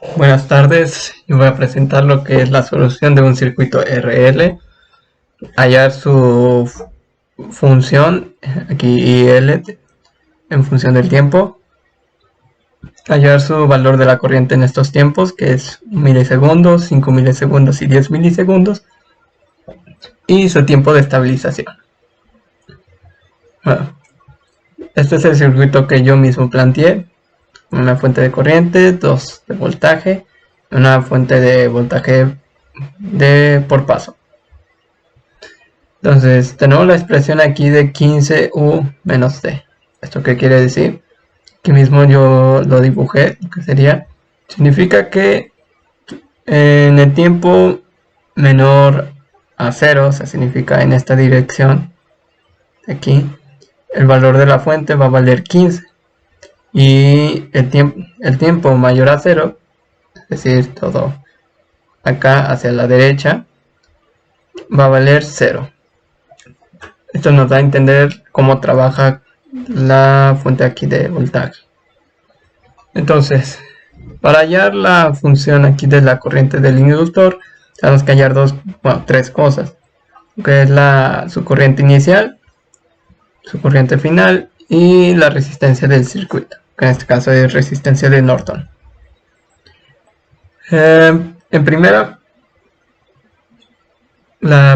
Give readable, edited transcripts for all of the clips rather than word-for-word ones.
Buenas tardes, yo voy a presentar lo que es la solución de un circuito RL, hallar su función, aquí IL, en función del tiempo, hallar su valor de la corriente en estos tiempos, que es milisegundos, 5 milisegundos y 10 milisegundos, y su tiempo de estabilización. Bueno, este es el circuito que yo mismo planteé, una fuente de corriente, 2 de voltaje, una fuente de voltaje por paso. Entonces tenemos la expresión aquí de 15U menos T. ¿Esto qué quiere decir? Aquí mismo yo lo dibujé, lo que sería, significa que en el tiempo menor a 0, o sea, significa en esta dirección, aquí, el valor de la fuente va a valer 15. Y el tiempo mayor a 0, es decir, todo acá hacia la derecha, va a valer 0. Esto nos da a entender cómo trabaja la fuente aquí de voltaje. Entonces, para hallar la función aquí de la corriente del inductor, tenemos que hallar tres cosas, que es su corriente inicial, su corriente final y la resistencia del circuito, que en este caso es resistencia de Norton. La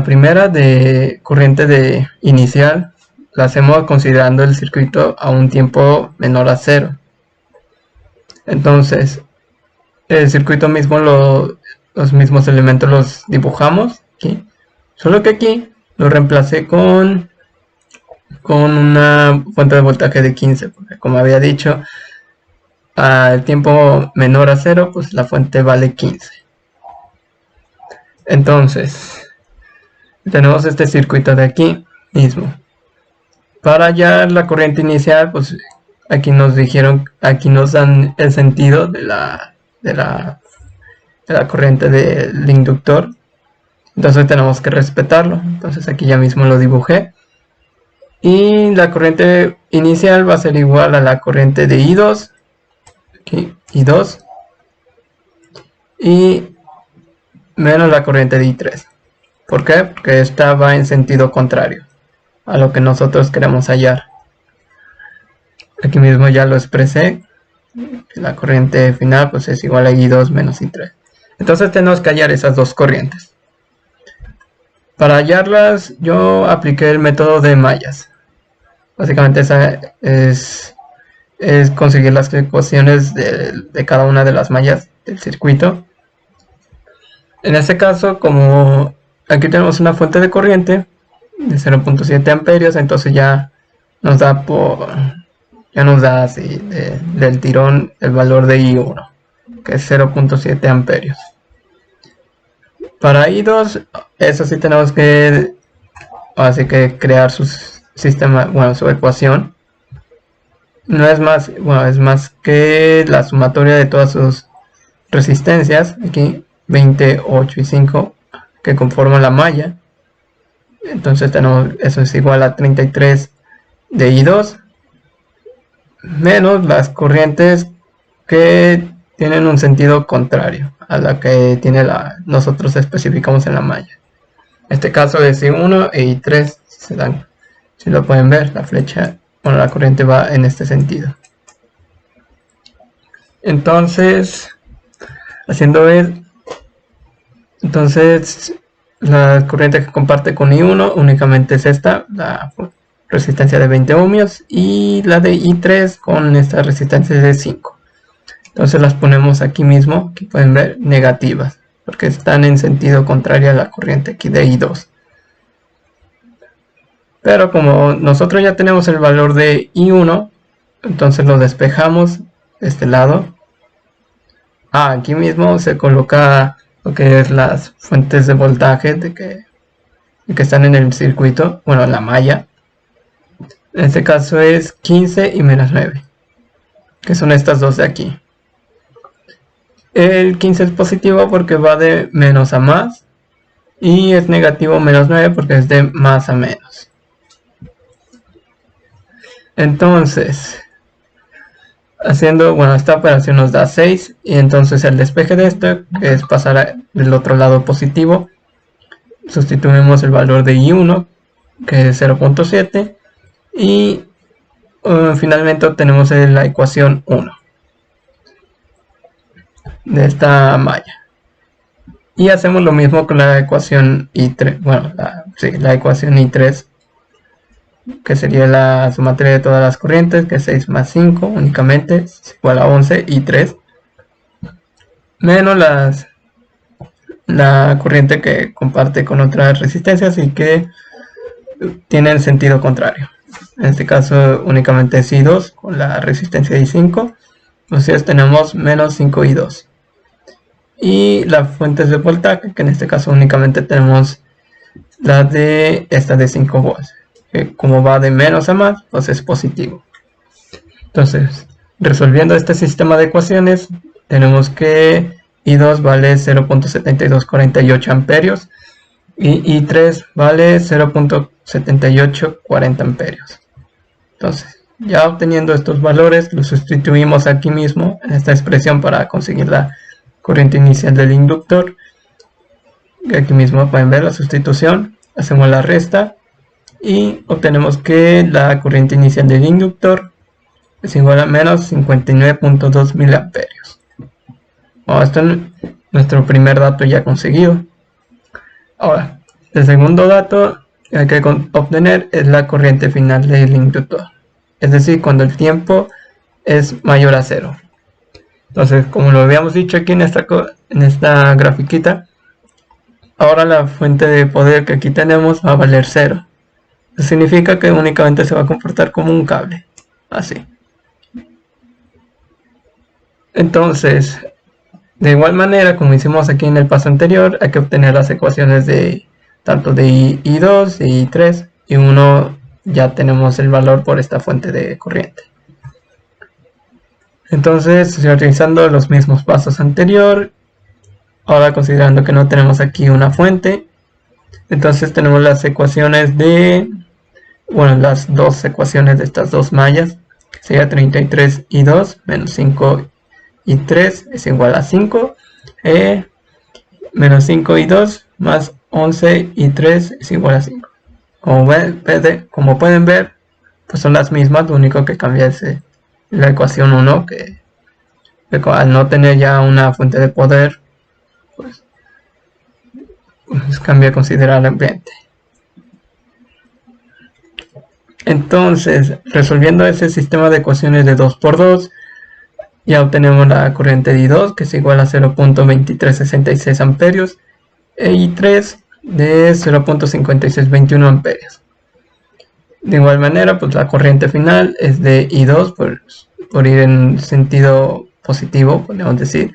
primera de corriente de inicial la hacemos considerando el circuito a un tiempo menor a 0. Entonces, el circuito mismo, los mismos elementos los dibujamos aquí. Solo que aquí lo reemplacé con una fuente de voltaje de 15, porque como había dicho, al tiempo menor a 0, pues la fuente vale 15. Entonces, tenemos este circuito de aquí mismo. Para hallar la corriente inicial, pues aquí nos dan el sentido de la corriente del inductor. Entonces tenemos que respetarlo. Entonces aquí ya mismo lo dibujé. Y la corriente inicial va a ser igual a la corriente de I2. Aquí, I2. Y menos la corriente de I3. ¿Por qué? Porque esta va en sentido contrario a lo que nosotros queremos hallar. Aquí mismo ya lo expresé. La corriente final pues es igual a I2 menos I3. Entonces tenemos que hallar esas dos corrientes. Para hallarlas yo apliqué el método de mallas. Básicamente esa es conseguir las ecuaciones de cada una de las mallas del circuito. En este caso, como aquí tenemos una fuente de corriente de 0.7 amperios, entonces ya nos da así del tirón el valor de I1, que es 0.7 amperios. Para I2, eso sí tenemos que crear su sistema, su ecuación. No es más, es más que la sumatoria de todas sus resistencias, aquí 20, 8 y 5, que conforman la malla. Entonces eso es igual a 33 de I2 menos las corrientes que tienen un sentido contrario a la que nosotros especificamos en la malla. En este caso es I1 e I3, si lo pueden ver, la flecha, la corriente va en este sentido. Entonces, la corriente que comparte con I1 únicamente es esta, la resistencia de 20 ohmios, y la de I3 con esta resistencia de 5. Entonces las ponemos aquí mismo, aquí pueden ver, negativas, porque están en sentido contrario a la corriente aquí de I2. Pero como nosotros ya tenemos el valor de I1, entonces lo despejamos de este lado. Aquí mismo se coloca lo que es las fuentes de voltaje de que están en el circuito, en la malla. En este caso es 15 y menos 9, que son estas dos de aquí. El 15 es positivo porque va de menos a más, y es negativo menos 9 porque es de más a menos. Entonces, Haciendo, bueno, esta operación nos da 6 y entonces el despeje de esto, que es pasar del otro lado positivo, sustituimos el valor de I1, que es 0.7, y finalmente obtenemos la ecuación 1 de esta malla. Y hacemos lo mismo con la ecuación I3, bueno, la ecuación I3, que sería la sumatoria de todas las corrientes, que es 6 más 5 únicamente, es igual a 11, I3, menos la corriente que comparte con otras resistencias y que tienen sentido contrario. En este caso únicamente es I2 con la resistencia I5, entonces tenemos menos 5I2. Y las fuentes de voltaje, que en este caso únicamente tenemos la de esta de 5 volts, que como va de menos a más, pues es positivo. Entonces, resolviendo este sistema de ecuaciones, tenemos que I2 vale 0.7248 amperios y I3 vale 0.7840 amperios. Entonces, ya obteniendo estos valores, los sustituimos aquí mismo en esta expresión para conseguir la corriente inicial del inductor. Aquí mismo pueden ver la sustitución, hacemos la resta y obtenemos que la corriente inicial del inductor es igual a menos 59.2 miliamperios. Bueno, esto es nuestro primer dato ya conseguido. Ahora, el segundo dato que hay que obtener es la corriente final del inductor, es decir, cuando el tiempo es mayor a 0. Entonces, como lo habíamos dicho aquí en esta grafiquita, ahora la fuente de poder que aquí tenemos va a valer 0. Eso significa que únicamente se va a comportar como un cable, así. Entonces, de igual manera, como hicimos aquí en el paso anterior, hay que obtener las ecuaciones de tanto de I2 y I3, y 1 ya tenemos el valor por esta fuente de corriente. Entonces, realizando los mismos pasos anterior, ahora considerando que no tenemos aquí una fuente, entonces tenemos las ecuaciones de, bueno, las dos ecuaciones de estas dos mallas, sería 33I2 menos 5I3 es igual a 5, menos 5I2 más 11I3 es igual a 5. Como pueden ver, pues son las mismas, lo único que cambia es la ecuación 1, que al no tener ya una fuente de poder, pues cambia considerablemente. Entonces, resolviendo ese sistema de ecuaciones de 2×2, ya obtenemos la corriente de I2, que es igual a 0.2366 amperios, e I3 de 0.5621 amperios. De igual manera, pues la corriente final es de I2 por ir en sentido positivo, podemos decir,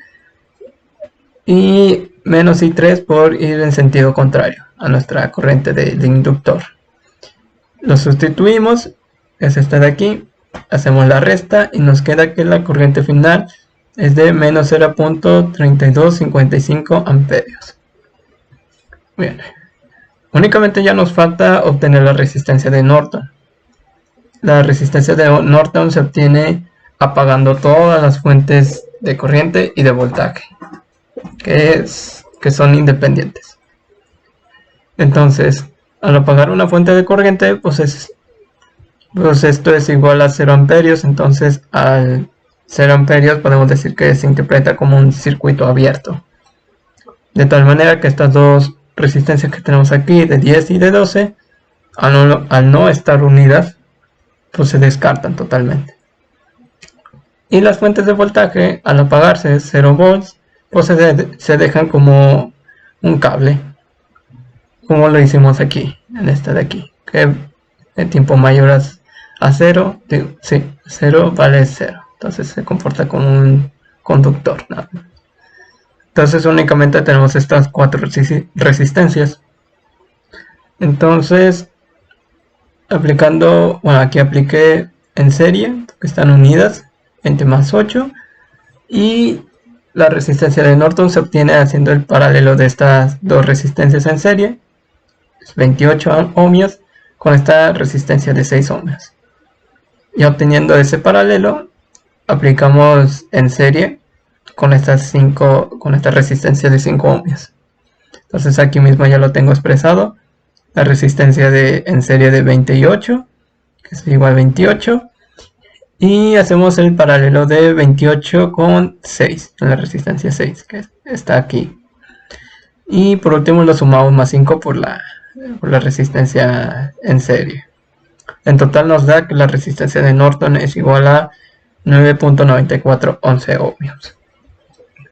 y menos I3 por ir en sentido contrario a nuestra corriente del inductor. Lo sustituimos, es esta de aquí, hacemos la resta y nos queda que la corriente final es de menos 0.3255 amperios. Bien, únicamente ya nos falta obtener la resistencia de Norton. La resistencia de Norton se obtiene apagando todas las fuentes de corriente y de voltaje, que son independientes. Entonces, al apagar una fuente de corriente, pues esto es igual a 0 amperios, entonces al 0 amperios podemos decir que se interpreta como un circuito abierto. De tal manera que estas dos resistencias que tenemos aquí, de 10 y de 12, al no estar unidas, pues se descartan totalmente. Y las fuentes de voltaje, al apagarse 0 volts, pues se dejan como un cable, como lo hicimos aquí, en esta de aquí, que el tiempo mayor a 0, sí, 0 vale 0, entonces se comporta como un conductor, ¿no? Entonces únicamente tenemos estas 4 resistencias. Entonces, aplicando, bueno, aquí apliqué en serie, que están unidas, 20 más 8, y la resistencia de Norton se obtiene haciendo el paralelo de estas dos resistencias en serie, es 28 ohmios, con esta resistencia de 6 ohmios. Y obteniendo ese paralelo, aplicamos en serie con esta resistencia de 5 ohmios. Entonces aquí mismo ya lo tengo expresado. La resistencia en serie de 28, que es igual a 28. Y hacemos el paralelo de 28 con 6, en la resistencia 6, que está aquí. Y por último lo sumamos más 5 por la resistencia en serie. En total nos da que la resistencia de Norton es igual a 9.9411 ohmios.